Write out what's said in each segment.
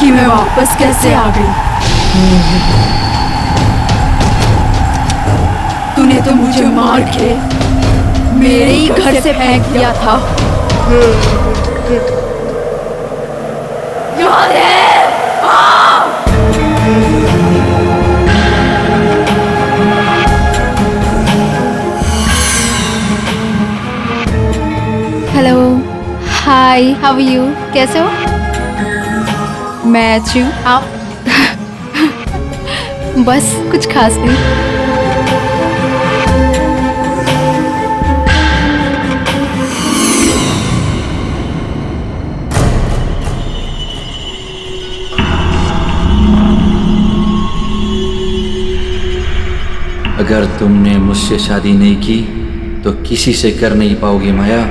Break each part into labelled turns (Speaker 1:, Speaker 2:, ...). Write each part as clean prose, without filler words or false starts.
Speaker 1: कि मैं वापस कैसे आ गई। तूने तो मुझे मार के मेरे ही घर से फेंक दिया था, याद है?
Speaker 2: Hello, hi, how are you? कैसे हो? मैं अच्छी हूँ, आप? बस कुछ खास नहीं।
Speaker 3: अगर तुमने मुझसे शादी नहीं की तो किसी से कर नहीं पाओगे माया।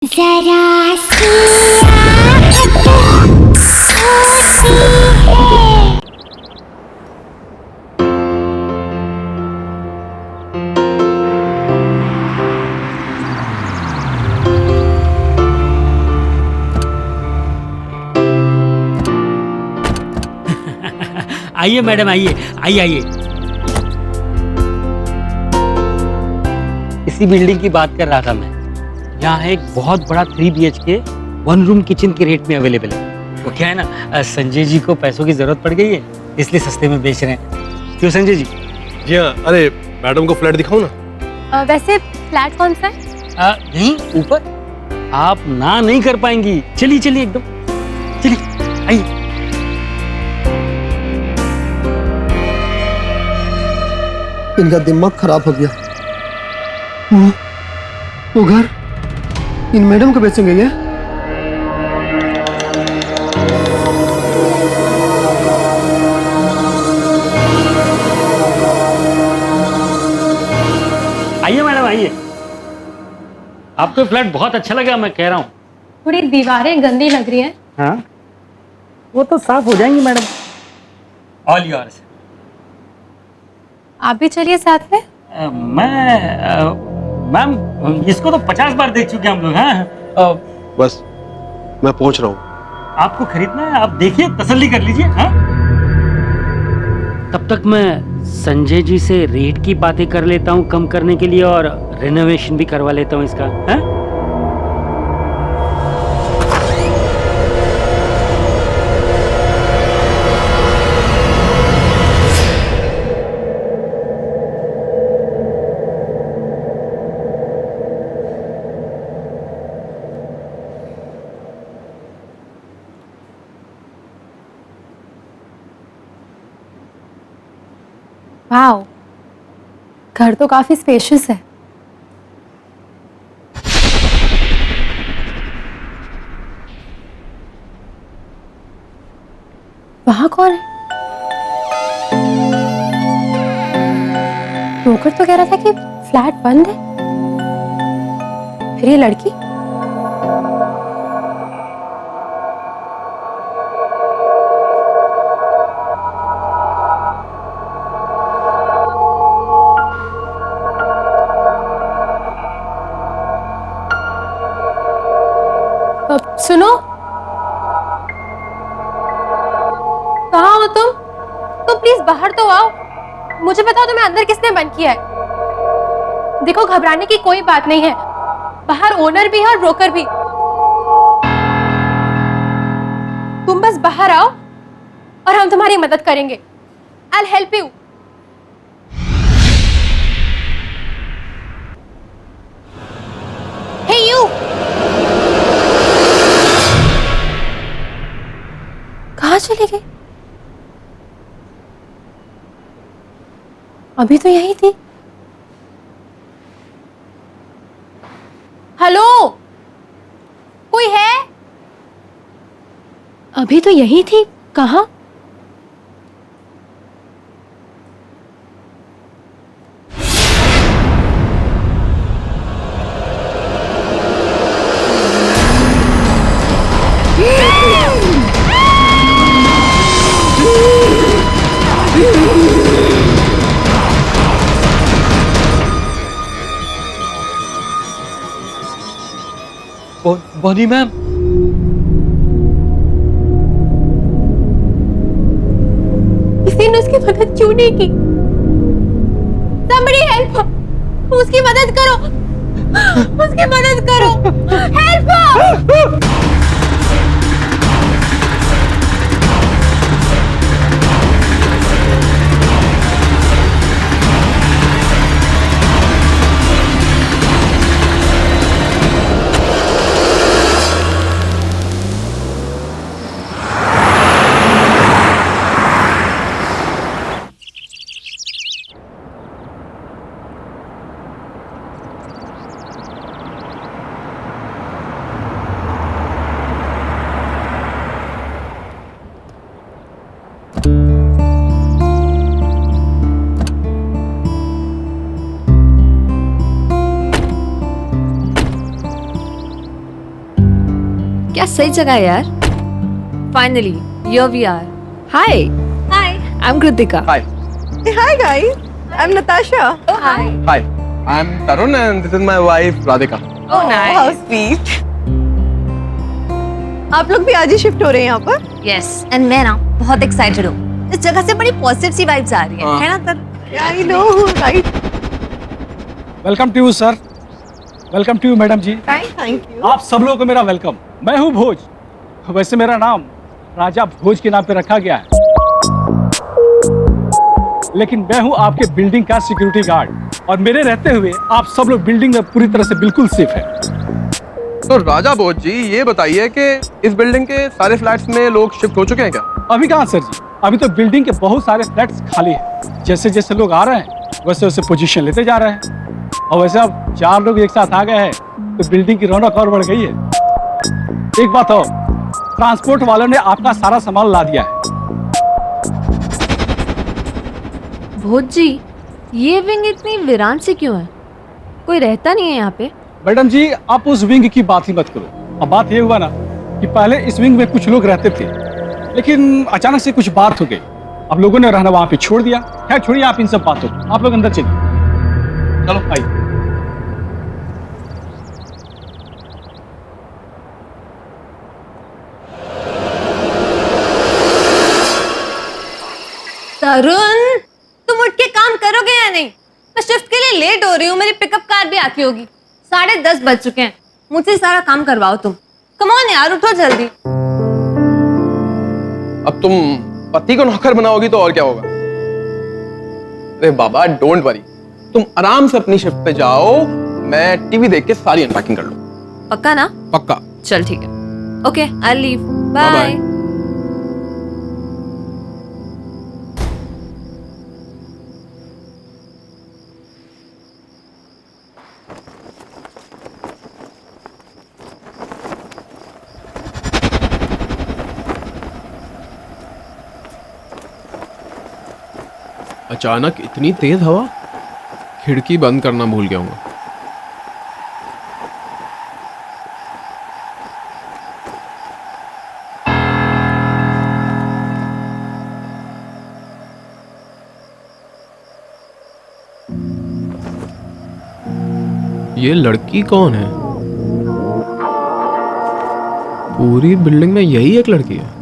Speaker 4: जरा सी
Speaker 5: आइए मैडम, आइए आइए आइए। इसी बिल्डिंग की बात कर रहा था मैं। यहाँ एक बहुत बड़ा 3 BHK 1 रूम किचन के रेट में अवेलेबल है। वो क्या है ना, संजय जी को पैसों की जरूरत पड़ गई है, इसलिए सस्ते में बेच रहे हैं। क्यों संजय जी?
Speaker 6: जी हाँ। अरे मैडम को फ्लैट दिखाऊं ना?
Speaker 2: वैसे फ्लैट कौन सा है?
Speaker 5: नहीं, ऊपर। आप ना नहीं कर पाएंगी। चलिए चलिए, एकदम चलिए, आइए।
Speaker 7: इनका दिमाग खराब हो गया। वो घर इन मैडम को बेचेंगे क्या?
Speaker 5: आइए मैडम, आइए। आपको फ्लैट बहुत अच्छा लगा, मैं कह रहा हूँ।
Speaker 2: थोड़ी दीवारें गंदी लग रही हैं।
Speaker 5: हाँ, वो तो साफ हो जाएंगी मैडम। All yours.
Speaker 2: आप भी चलिए साथ में।
Speaker 5: मैम, इसको तो 50 बार देख चुके हम लोग। हाँ,
Speaker 6: बस मैं पहुंच रहा हूँ।
Speaker 5: आपको खरीदना है, आप देखिए, तसल्ली कर लीजिए। हाँ, तब तक मैं संजय जी से रेट की बातें कर लेता हूँ कम करने के लिए, और रेनोवेशन भी करवा लेता हूँ इसका। हाँ?
Speaker 2: वाह, घर तो काफी स्पेशियस है। वहां कौन है?
Speaker 4: ब्रोकर तो कह रहा था कि फ्लैट बंद है, फिर ये लड़की। सुनो, कहाँ हो तुम? तो प्लीज बाहर तो आओ, मुझे बताओ तुम्हें अंदर किसने बंद किया है? देखो घबराने की कोई बात नहीं है, बाहर ओनर भी है और ब्रोकर भी। तुम बस बाहर आओ और हम तुम्हारी मदद करेंगे। I'll help you। Hey you! कहाँ चले गए? अभी तो यही थी। हेलो, कोई है? अभी तो यही थी, कहाँ?
Speaker 5: बॉनी मैम,
Speaker 4: किसी ने उसकी मदद क्यों नहीं की? Somebody help! उसकी मदद करो, उसकी मदद करो, help!
Speaker 2: क्या सही जगह है यार। Finally here we are. Hi
Speaker 4: Hi.
Speaker 2: I am Kritika.
Speaker 6: Hi.
Speaker 1: Hi guys, I'm Natasha.
Speaker 4: Hi.
Speaker 6: Hi. I'm Tarun and this is my wife Radhika.
Speaker 2: Oh nice.
Speaker 1: How sweet. आप लोग भी आज ही शिफ्ट हो रहे हैं यहाँ पर?
Speaker 2: यस एंड मैं ना बहुत एक्साइटेड हूँ। इस जगह से बड़ी पॉजिटिव सी वाइब्स आ रही है ना तर?
Speaker 1: I know, right?
Speaker 8: Welcome to you sir, welcome to you madam ji.
Speaker 1: Thank you.
Speaker 8: आप सब लोगों को मेरा वेलकम। मैं हूँ भोज, वैसे मेरा नाम राजा भोज के नाम पे रखा गया है, लेकिन मैं हूँ आपके बिल्डिंग का सिक्योरिटी गार्ड और मेरे रहते हुए आप सब लोग बिल्डिंग में पूरी तरह से बिल्कुल सेफ है।
Speaker 6: तो राजा भोज जी ये बताइए कि इस बिल्डिंग के सारे फ्लैट्स में लोग शिफ्ट हो चुके हैं क्या?
Speaker 8: अभी कहाँ सर जी, अभी तो बिल्डिंग के बहुत सारे फ्लैट्स खाली हैं। जैसे जैसे लोग आ रहे हैं वैसे वैसे पोजीशन लेते जा रहे हैं, और वैसे अब 4 लोग एक साथ आ गए हैं तो बिल्डिंग की रौनक और बढ़ गई है। एक बात और, ट्रांसपोर्ट वालों ने आपका सारा सामान ला दिया है।
Speaker 2: भोज जी, ये विंग इतनी वीरान से क्यों है? कोई रहता नहीं है यहाँ पे?
Speaker 8: मैडम जी आप उस विंग की बात ही मत करो। अब बात ये हुआ ना कि पहले इस विंग में कुछ लोग रहते थे, लेकिन अचानक से कुछ बात हो गई, अब लोगों ने रहना वहां पे छोड़ दिया। खैर छोड़िए आप इन सब बातों को, आप लोग अंदर चलिए। चलो आइए।
Speaker 4: तरुण, तुम उठ के काम करोगे या नहीं? मैं शिफ्ट के लिए लेट हो रही हूँ, मेरी पिकअप कार भी आती होगी। 10:30 बज चुके हैं, मुझसे सारा काम करवाओ तुम। कम ऑन यार, उठो जल्दी।
Speaker 6: अब तुम पति को नौकर बनाओगी तो और क्या होगा? अरे बाबा डोंट वरी, तुम आराम से अपनी शिफ्ट पे जाओ, मैं टीवी देख के सारी अनपैकिंग कर लूँ।
Speaker 2: पक्का ना?
Speaker 6: पक्का।
Speaker 2: चल ठीक है, okay I leave,
Speaker 6: Bye
Speaker 2: bye.
Speaker 6: bye. अचानक इतनी तेज हवा, खिड़की बंद करना भूल गया हूँ। ये लड़की कौन है? पूरी बिल्डिंग में यही एक लड़की है।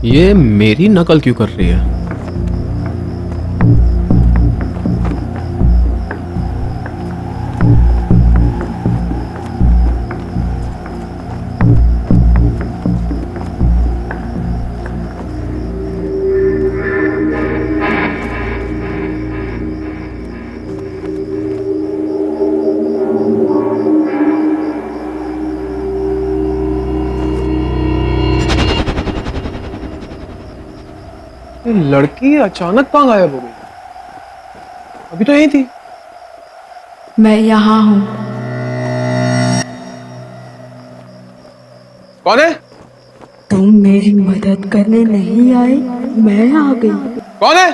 Speaker 6: ये मेरी नकल क्यों कर रही है? ये लड़की अचानक कहाँ गायब हो गई? अभी तो यही थी।
Speaker 1: मैं यहाँ हूँ।
Speaker 6: कौन है?
Speaker 1: तुम मेरी मदद करने नहीं आए, मैं आ गई।
Speaker 6: कौन है?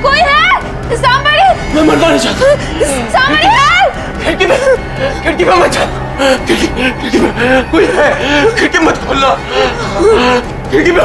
Speaker 4: कोई है? Somebody!
Speaker 6: मैं मरना नहीं चाहता।
Speaker 4: Somebody help!
Speaker 6: खिड़की में मत जा। खिड़की में कोई है। खिड़की मत खोलना। खिड़की में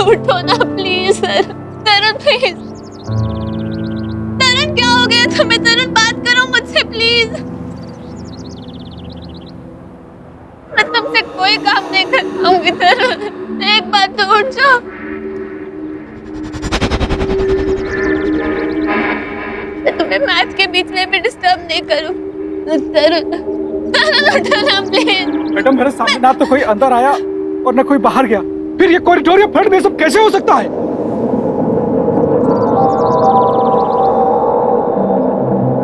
Speaker 2: उठो ना please sir. Tarun please. Tarun क्या हो गया तुम्हें? तरुण बात करो मुझसे प्लीज। मैं तुमसे कोई काम नहीं कर पाऊंगी तरुण। एक बात तो उठ जाओ। मैं तुम्हें मैच के बीच में भी डिस्टर्ब नहीं करूं। तरुण तरुण उठो ना प्लीज।
Speaker 8: मैडम मेरे सामने ना तो कोई अंदर आया और ना कोई बाहर गया, फिर ये कॉरिडोर या फ्लड में सब कैसे हो सकता है?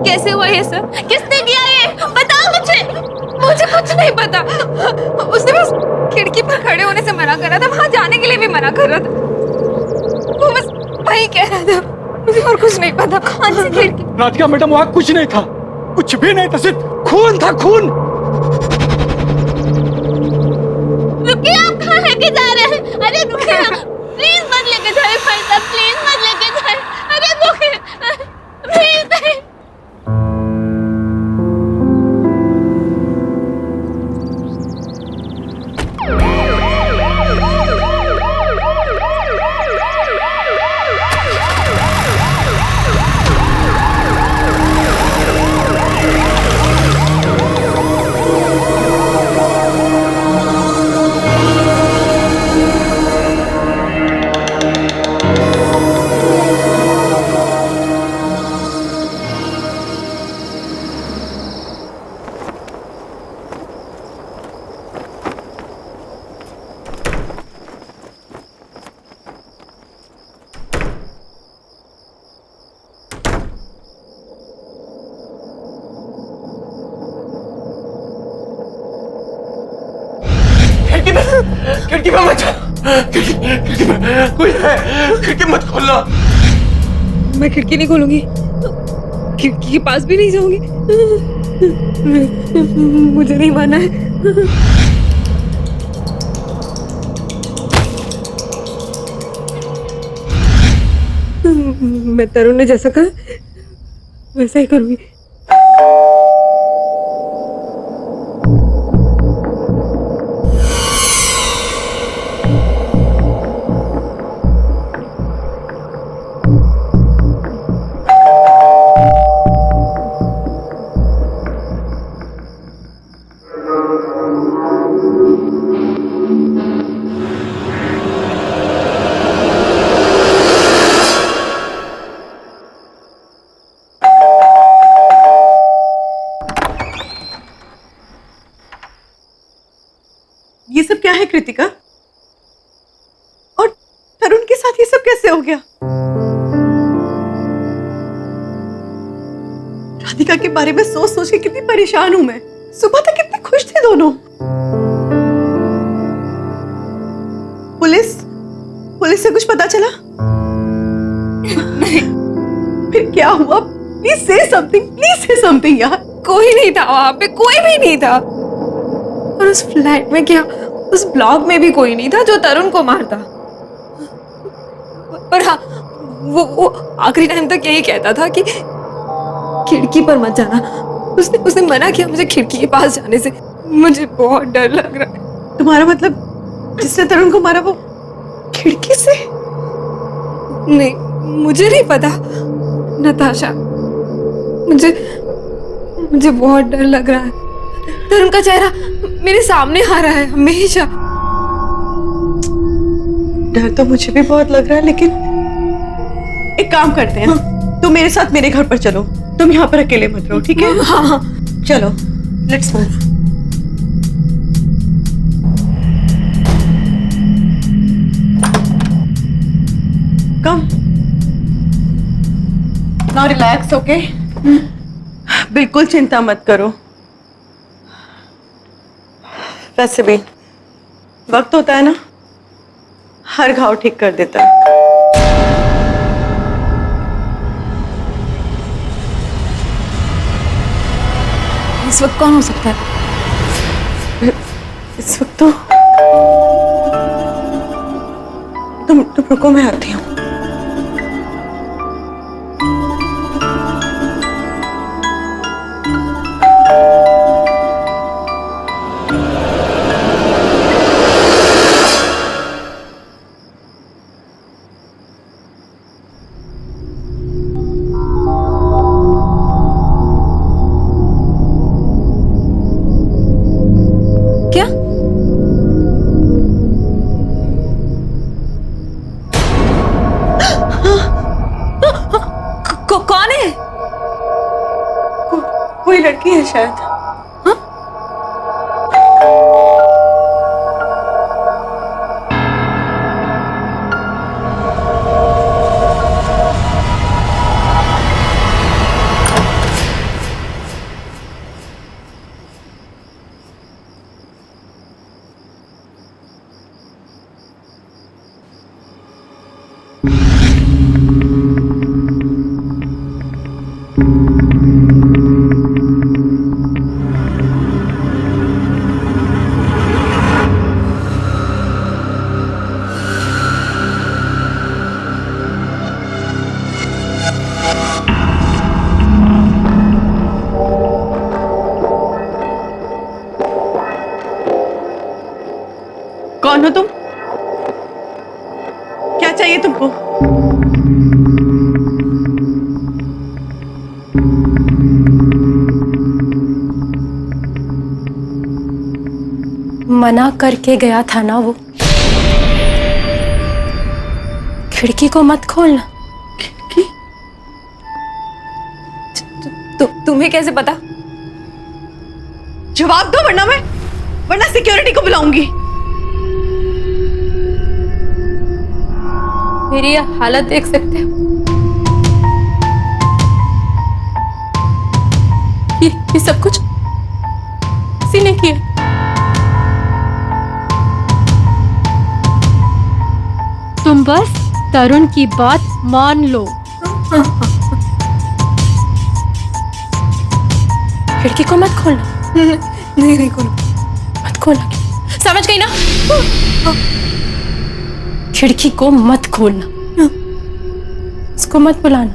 Speaker 2: कैसे हुआ ये सब? किसने किया ये? बताओ मुझे।
Speaker 4: मुझे कुछ नहीं पता। उसने बस खिड़की पर खड़े होने से मना कर रहा था, वहां जाने के लिए भी मना कर रहा था। वो बस वही कह रहा था, मुझे और कुछ नहीं पता। कौन सी खिड़की?
Speaker 8: राधिका मैडम वहाँ कुछ नहीं था, कुछ भी नहीं था, सिर्फ खून था, खून।
Speaker 2: रुकिए, आप कहाँ लेके जा रहे हैं? अरे रुकिए ना, प्लीज मत लेके जाइए भाई साहब, प्लीज मत लेके जाइए। अरे रुकिए प्लीज।
Speaker 6: खिड़की पे मत जाना, खिड़की पे कोई है, खिड़की मत खोलना।
Speaker 1: मैं खिड़की नहीं खोलूंगी, खिड़की के पास भी नहीं जाऊंगी। मुझे नहीं माना है। मैं तरुण ने जैसा कहा वैसा ही करूंगी।
Speaker 9: ये सब क्या है कृतिका? और तरुण के साथ ये सब कैसे हो गया? राधिका के बारे में सोच सोच के कितनी परेशान हूं मैं। सुबह तक कितने खुश थे दोनों। पुलिस से कुछ पता चला? नहीं। फिर क्या हुआ? प्लीज से समथिंग यार।
Speaker 1: कोई नहीं था वहां पे, कोई भी नहीं था। और उस फ्लैट में क्या, उस ब्लॉक में भी कोई नहीं था जो तरुण को मारता। पर हाँ, वो आखिरी टाइम तक यही कहता था कि खिड़की पर मत जाना। उसने मना किया मुझे खिड़की के पास जाने से। मुझे बहुत डर लग रहा है।
Speaker 9: तुम्हारा मतलब जिसने तरुण को मारा वो खिड़की से?
Speaker 1: नहीं, मुझे नहीं पता नताशा। मुझे बहुत डर लग रहा है। तरुण का चेहरा मेरे सामने आ रहा है हमेशा।
Speaker 9: डर तो मुझे भी बहुत लग रहा है, लेकिन एक काम करते हैं, तुम मेरे साथ मेरे घर पर चलो। तुम यहाँ पर अकेले मत रहो, ठीक है?
Speaker 1: हाँ।
Speaker 9: चलो, let's move. Come. Now relax, okay? बिल्कुल चिंता मत करो। वैसे भी वक्त होता है ना, हर घाव ठीक कर देता है।
Speaker 1: इस वक्त कौन हो सकता है?
Speaker 9: इस वक्त तो तुम रुको, मैं आती हूँ।
Speaker 1: कौन है?
Speaker 9: कोई लड़की है शायद। कौन हो तुम? क्या चाहिए तुमको?
Speaker 4: मना करके गया था ना वो, खिड़की को मत खोलना।
Speaker 9: खिड़की?
Speaker 1: तुम्हें कैसे पता?
Speaker 9: जवाब दो, वरना सिक्योरिटी को बुलाऊंगी।
Speaker 4: मेरी ये हालत देख सकते हो? ये सब कुछ इसी ने किया। तुम बस तरुण की बात मान लो। खिड़की को मत खोलना।
Speaker 1: नहीं खोलो।
Speaker 4: मत खोलना, समझ गई ना? खिड़की को मत खोलना, उसको मत बुलाना।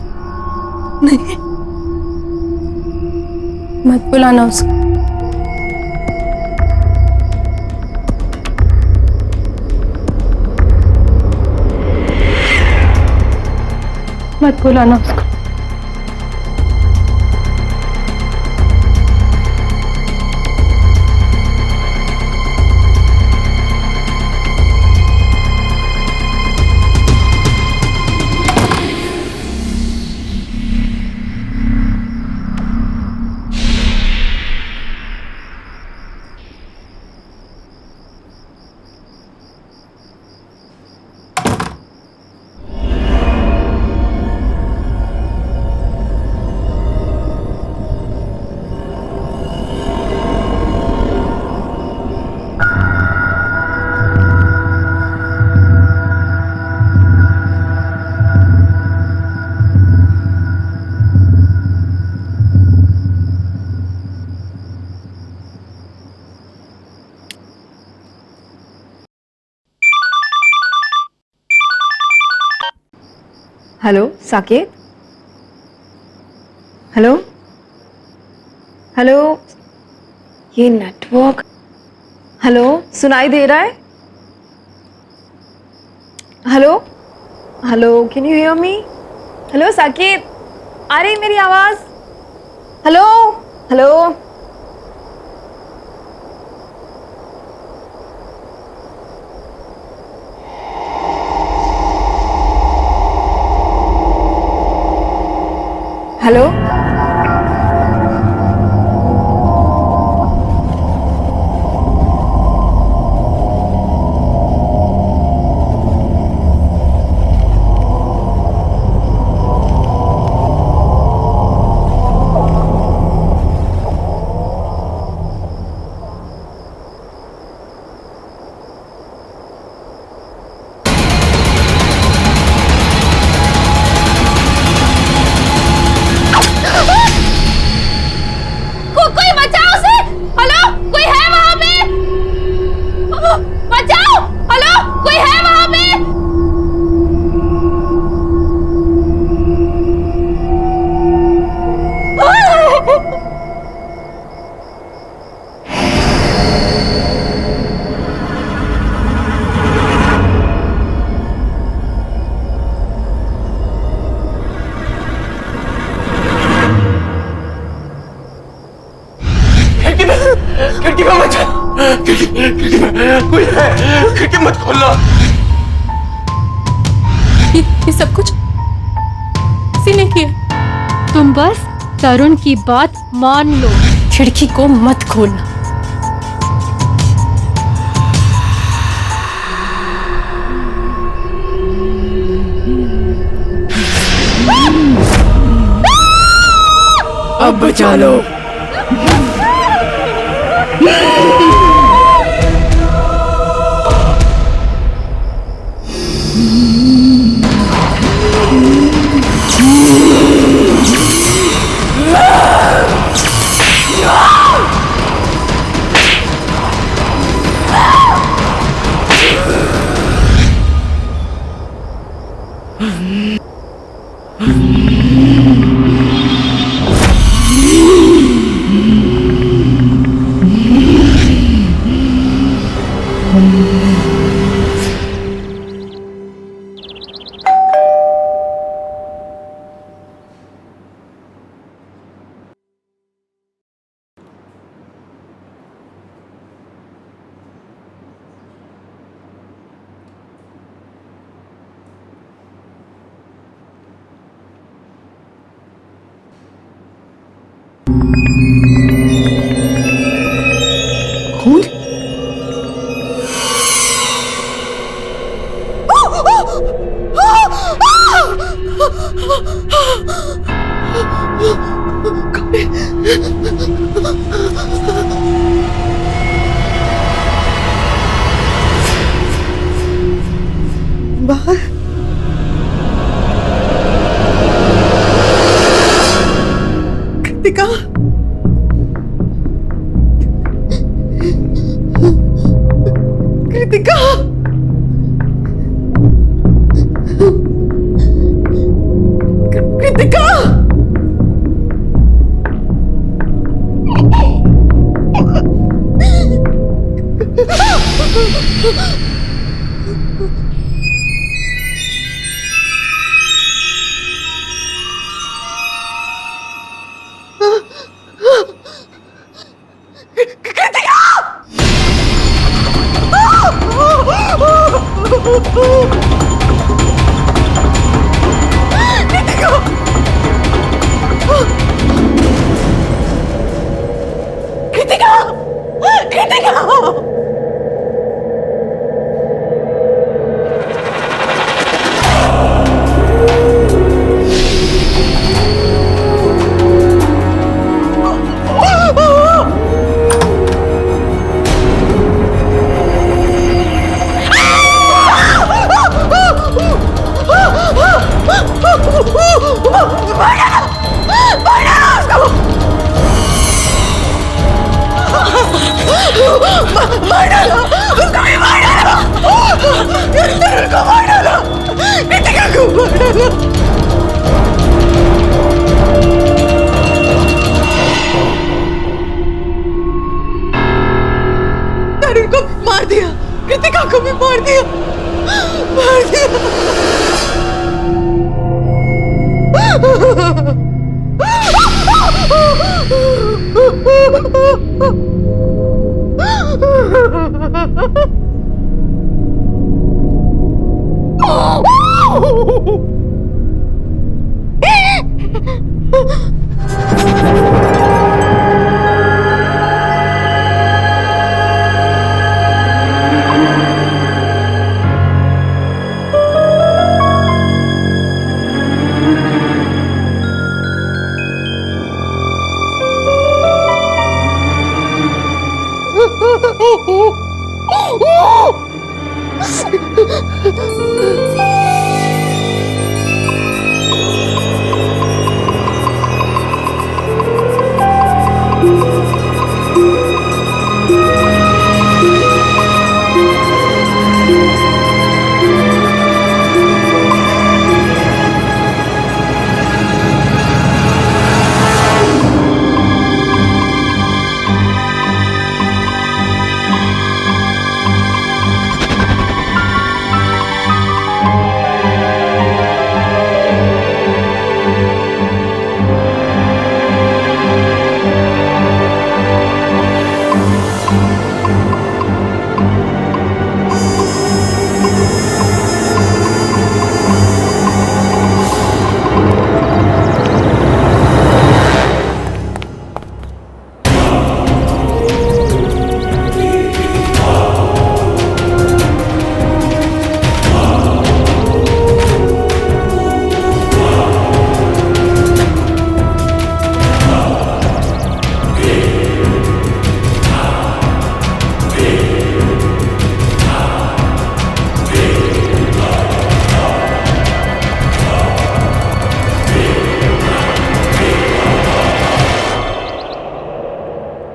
Speaker 1: नहीं,
Speaker 4: मत बुलाना उसको। मत बुलाना उसको।
Speaker 1: हेलो साकेत। हेलो हेलो, ये नेटवर्क। हेलो, सुनाई दे रहा है? Hello hello, can you hear me? Hello Saket, आ रही मेरी आवाज? Hello hello. हेलो
Speaker 2: कोई बचाओ उसे। हेलो, कोई है वहां पे? बचाओ। हेलो, कोई है वहां पे?
Speaker 6: खिड़की में मत खिड़की में कोई है, खिड़की मत खोलना।
Speaker 4: ये सब कुछ किसी ने किया। तुम बस तरुण की बात मान लो। खिड़की को मत खोलना।
Speaker 7: अब बचा लो। खून?
Speaker 9: बाहर? कृतिका, कृतिका, कृतिका, कृतिका, कृतिका, मार डालो, उसको भी मार डालो, तरुण को मार डालो, कृतिका को मार डालो। तरुण को मार दिया, कृतिका को भी मार दिया, मार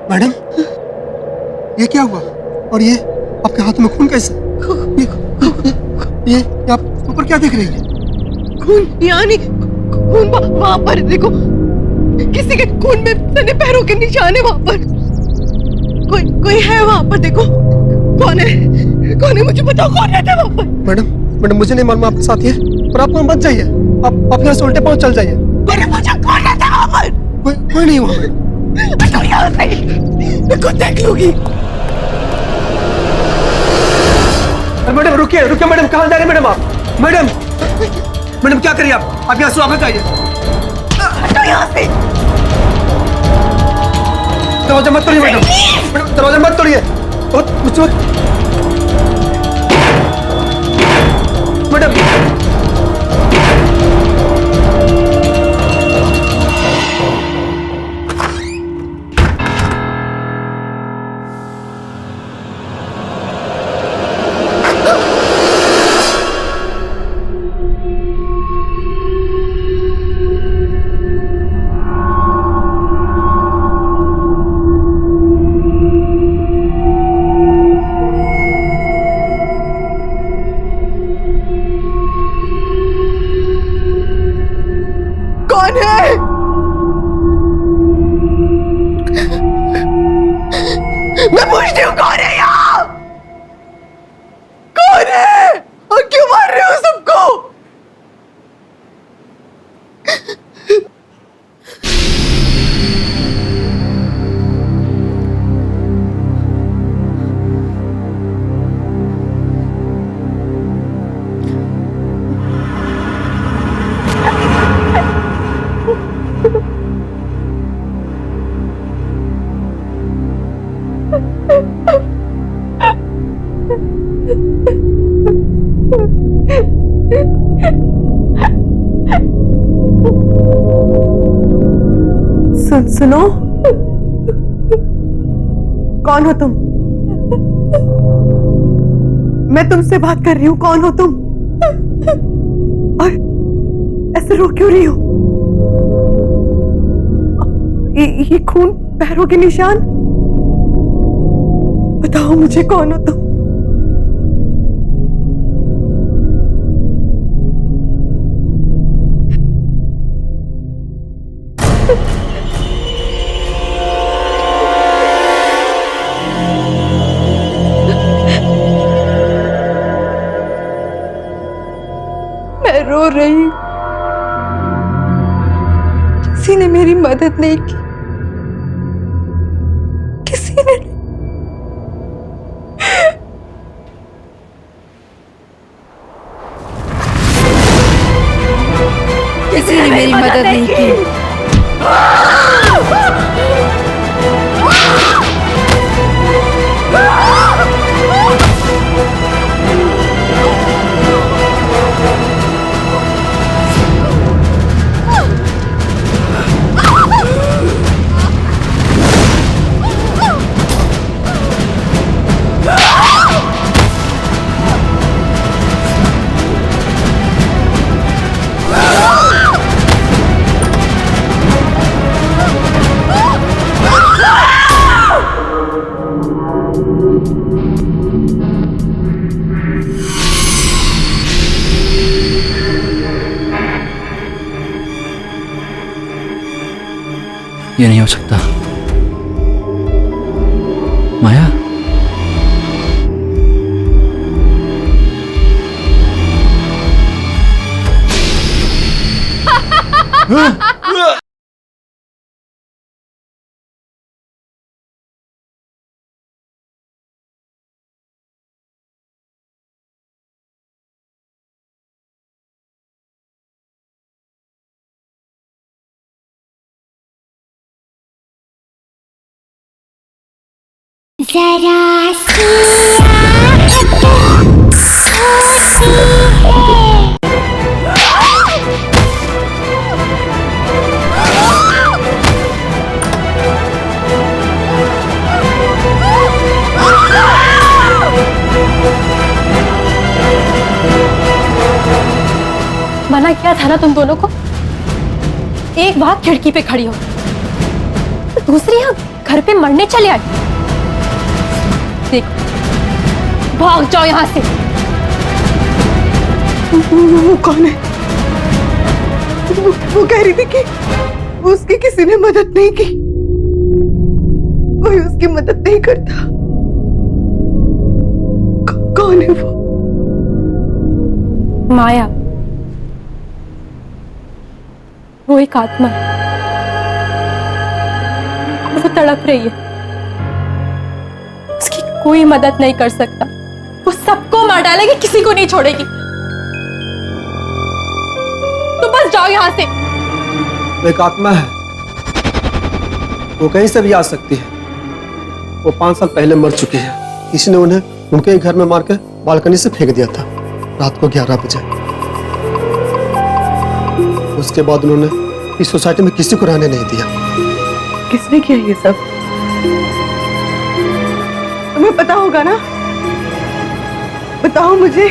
Speaker 7: मैडम, ये क्या हुआ? और ये आपके हाथ में खून कैसे? ये आप ऊपर क्या देख रही है?
Speaker 9: खून यहाँ नहीं, खून वहाँ पर देखो, किसी के खून में सने पैरों के निशान है वहाँ पर। कोई है वहाँ पर, देखो कौन है मुझे बताओ, कौन रहता है वहाँ पर?
Speaker 7: मैडम मुझे नहीं मालूम आपके साथ है, पर आप वहाँ मत जाइए, आप यहाँ से उल्टे पाँव चल जाइए।
Speaker 9: अरे मुझे कौन रहता है वहाँ पर?
Speaker 7: कोई नहीं वहाँ मैडम।
Speaker 9: तो यहाँ से मैं खुद देख लूंगी।
Speaker 7: मैडम रुकिए मैडम, कहाँ जा रहे हैं मैडम आप? मैडम क्या करिए आप यहाँ से वापस आइए।
Speaker 9: तो यहाँ से
Speaker 7: दरवाजा मत तोड़िए मैडम, दरवाजा मत तोड़िए। मैडम
Speaker 9: सुनो, कौन हो तुम? मैं तुमसे बात कर रही हूँ, कौन हो तुम? और ऐसे रो क्यों रही हो? ये खून, पैरों के निशान, बताओ मुझे कौन हो तुम? मैं रो रही हूं, किसी ने मेरी मदद नहीं की, किसी ने नहीं।
Speaker 1: किसी ने मेरी मदद नहीं की।
Speaker 3: ये नहीं हो सकता। माया,
Speaker 10: जरा सी आहट होती
Speaker 4: मना किया था ना तुम दोनों को, एक बार खिड़की पे खड़ी हो, दूसरी यहाँ घर पे मरने चले आई। देखो, भाग जाओ यहाँ से।
Speaker 9: वो कौन है? वो कह रही थी कि उसकी किसी ने मदद नहीं की, कोई उसकी मदद नहीं करता। कौन है वो?
Speaker 4: माया, वो एक आत्मा है, वो तड़प रही है, उसकी कोई मदद नहीं कर सकता, वो सबको मार डालेगी, किसी को नहीं छोड़ेगी। तो बस जाओ यहां से।
Speaker 7: एक आत्मा है, वो कहीं से भी आ सकती है। वो 5 साल पहले मर चुकी है, किसी ने उन्हें उनके ही घर में मार के बालकनी से फेंक दिया था रात को 11 बजे। उसके बाद उन्होंने इस सोसाइटी में किसी को रहने नहीं दिया।
Speaker 9: किसने किया ये सब? तुम्हें पता होगा ना, बताओ मुझे।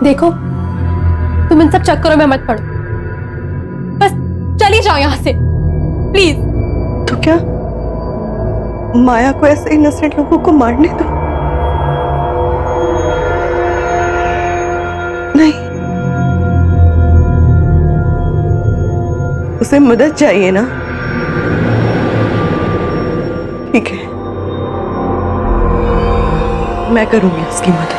Speaker 4: देखो, तुम इन सब चक्करों में मत पड़ो, बस चली जाओ यहां से प्लीज।
Speaker 9: तो क्या माया को ऐसे इनोसेंट लोगों को मारने दो? नहीं, उसे मदद चाहिए ना। ठीक है, मैं करूंगी उसकी मदद।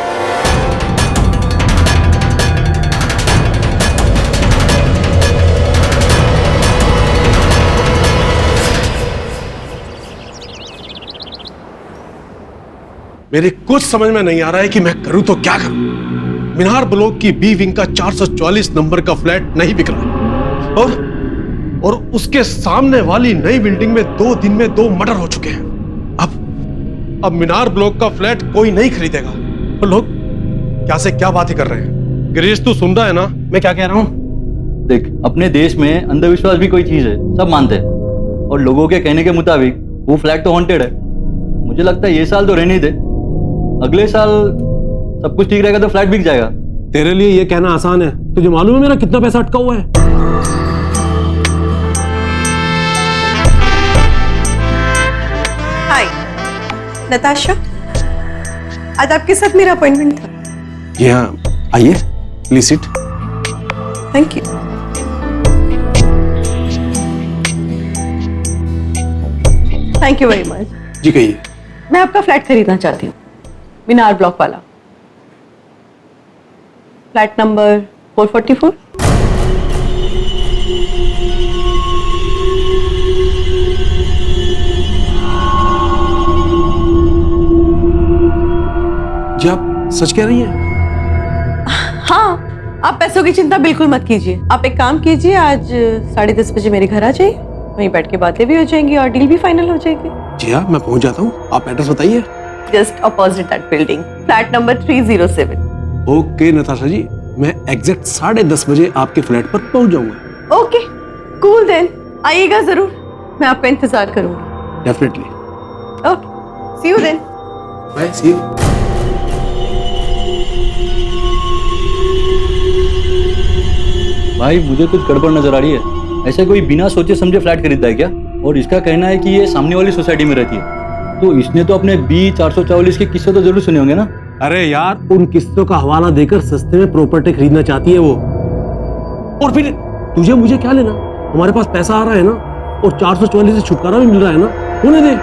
Speaker 11: मेरे कुछ समझ में नहीं आ रहा है कि मैं करूं तो क्या करूं। मीनार ब्लॉक की बी विंग का 444 नंबर का फ्लैट नहीं बिक रहा, और उसके सामने वाली नई बिल्डिंग में 2 दिन में 2 मर्डर हो चुके हैं। अब मीनार ब्लॉक का फ्लैट कोई नहीं खरीदेगा। और लोग क्या से क्या बातें कर रहे हैं। गिरीश तू सुन रहा है ना मैं क्या कह रहा हूँ?
Speaker 3: देख, अपने देश में अंधविश्वास भी कोई चीज है, सब मानते हैं। और लोगों के कहने के मुताबिक वो फ्लैट तो हॉन्टेड है। मुझे लगता है ये साल तो रहने ही दे, अगले साल सब कुछ ठीक रहेगा तो फ्लैट बिक जाएगा।
Speaker 11: तेरे लिए ये कहना आसान है, तुझे मालूम है मेरा कितना पैसा अटका हुआ है?
Speaker 9: हाय नताशा, आज आपके साथ मेरा अपॉइंटमेंट था।
Speaker 11: जी हाँ, आइए please sit.
Speaker 9: Thank you. Thank you very much.
Speaker 11: जी कहिए।
Speaker 9: मैं आपका फ्लैट खरीदना चाहती हूँ, मीनार ब्लॉक वाला, फ्लैट नंबर 444।
Speaker 11: जी आप सच कह रही हैं?
Speaker 9: हाँ, आप पैसों की चिंता बिल्कुल मत कीजिए। आप एक काम कीजिए, आज 10:30 बजे मेरे घर आ जाइए, वहीं बैठ के बातें भी हो जाएंगी और डील भी फाइनल हो जाएगी।
Speaker 11: जी हाँ, मैं पहुंच जाता हूँ। आप एड्रेस बताइए।
Speaker 9: Just opposite that building, flat number 307।
Speaker 11: Okay Natasha ji, मैं एग्जैक्ट 10:30 बजे आपके फ्लैट पर पहुंच जाऊंगा।
Speaker 9: ओके कूल देन, आइएगा जरूर, मैं आपका इंतजार करूंगी।
Speaker 11: Definitely.
Speaker 9: Okay, see you then.
Speaker 11: Bye, see you.
Speaker 3: भाई मुझे कुछ गड़बड़ नजर आ रही है। ऐसे कोई बिना सोचे समझे फ्लैट खरीदता है क्या? और इसका कहना है कि ये सामने वाली सोसाइटी में रहती है, तो इसने तो अपने B444 के किस्से तो जरूर सुने होंगे ना?
Speaker 11: अरे यार, उन किस्तों का हवाला देकर सस्ते में प्रॉपर्टी खरीदना चाहती है वो। और फिर तुझे मुझे क्या लेना, हमारे पास पैसा आ रहा है ना, और 444 से छुटकारा भी मिल रहा है ना, होने दे।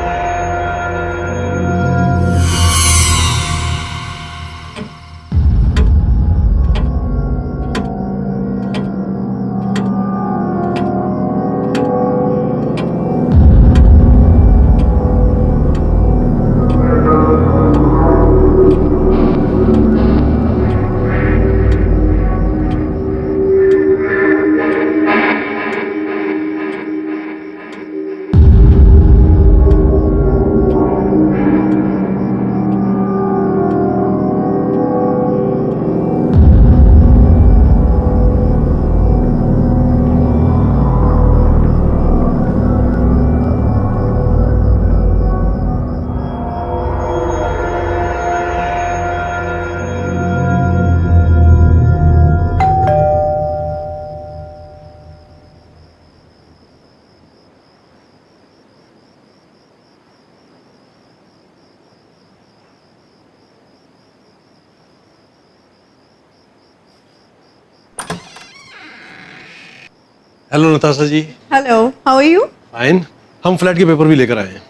Speaker 11: Hello Natasha ji.
Speaker 9: Hello, how are you?
Speaker 11: Fine. हम फ्लैट के पेपर भी लेकर आए हैं।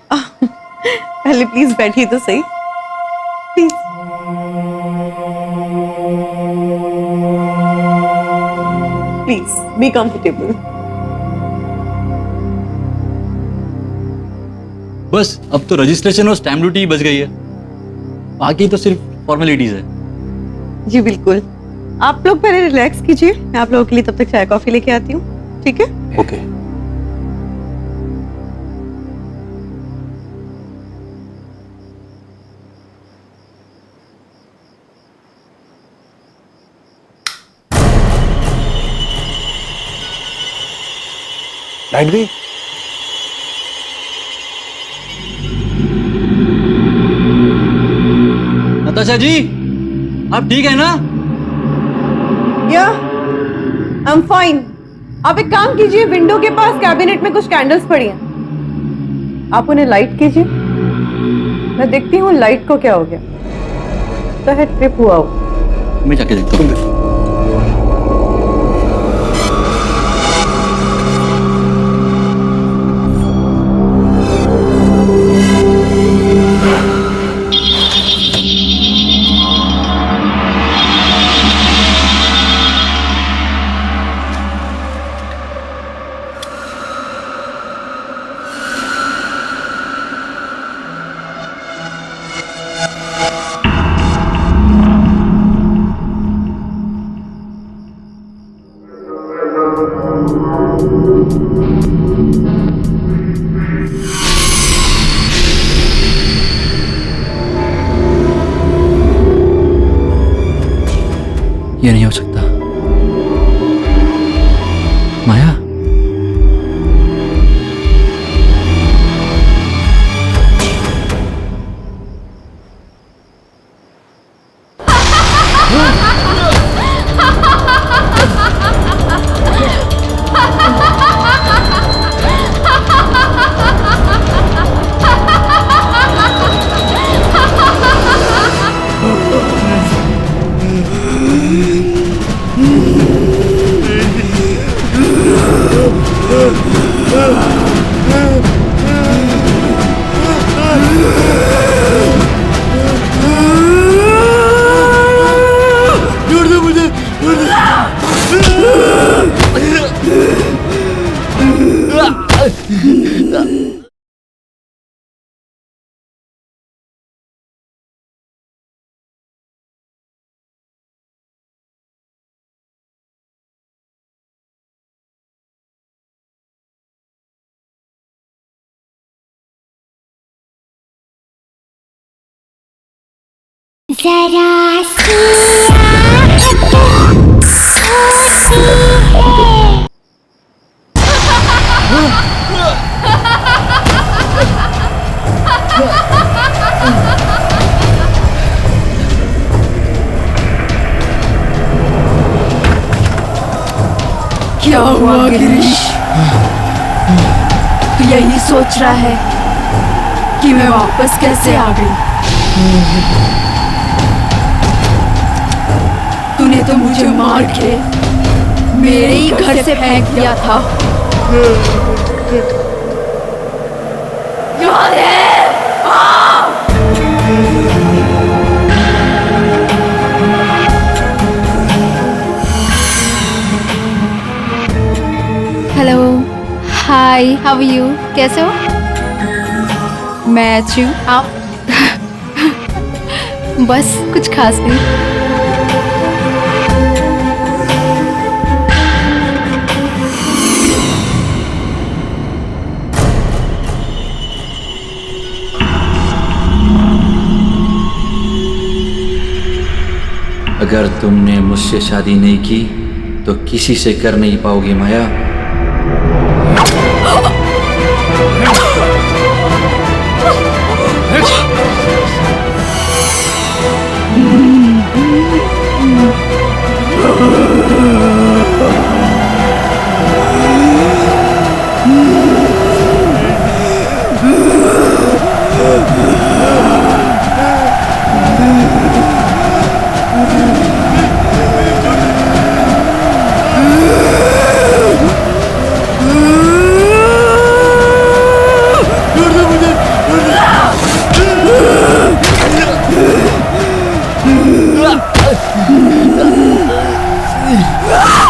Speaker 9: पहले प्लीज बैठिए तो सही, प्लीज। Please be comfortable.
Speaker 3: बस अब तो रजिस्ट्रेशन और स्टैम्प ड्यूटी बच गई है, बाकी तो सिर्फ फॉर्मेलिटीज है।
Speaker 9: जी बिल्कुल, आप लोग पहले रिलैक्स कीजिए, मैं आप लोगों के लिए तब तक चाय कॉफी लेके आती हूँ, ठीक है?
Speaker 11: ओके। लाइट गई?
Speaker 3: नताशा जी, आप ठीक है ना?
Speaker 9: या आई एम फाइन। आप एक काम कीजिए, विंडो के पास कैबिनेट में कुछ कैंडल्स पड़ी हैं, आप उन्हें लाइट कीजिए, मैं देखती हूँ लाइट को क्या हो गया। तो है ट्रिप हुआ हो।
Speaker 3: मैं जाके देखता हूँ। ये नहीं हो सकता। माया,
Speaker 10: जरा सी आहट होती है।
Speaker 1: क्या हुआ गिरीश? तू यही सोच रहा है कि मैं वापस कैसे आ गई? तूने तो मुझे मार के मेरे ही घर से फेंक दिया था। याद है?
Speaker 4: Hello, hi, how are you? कैसे हो? मैं अच्छी हूँ, आप? बस कुछ खास नहीं।
Speaker 12: अगर तुमने मुझसे शादी नहीं की तो किसी से कर नहीं पाओगी माया।
Speaker 10: Ah!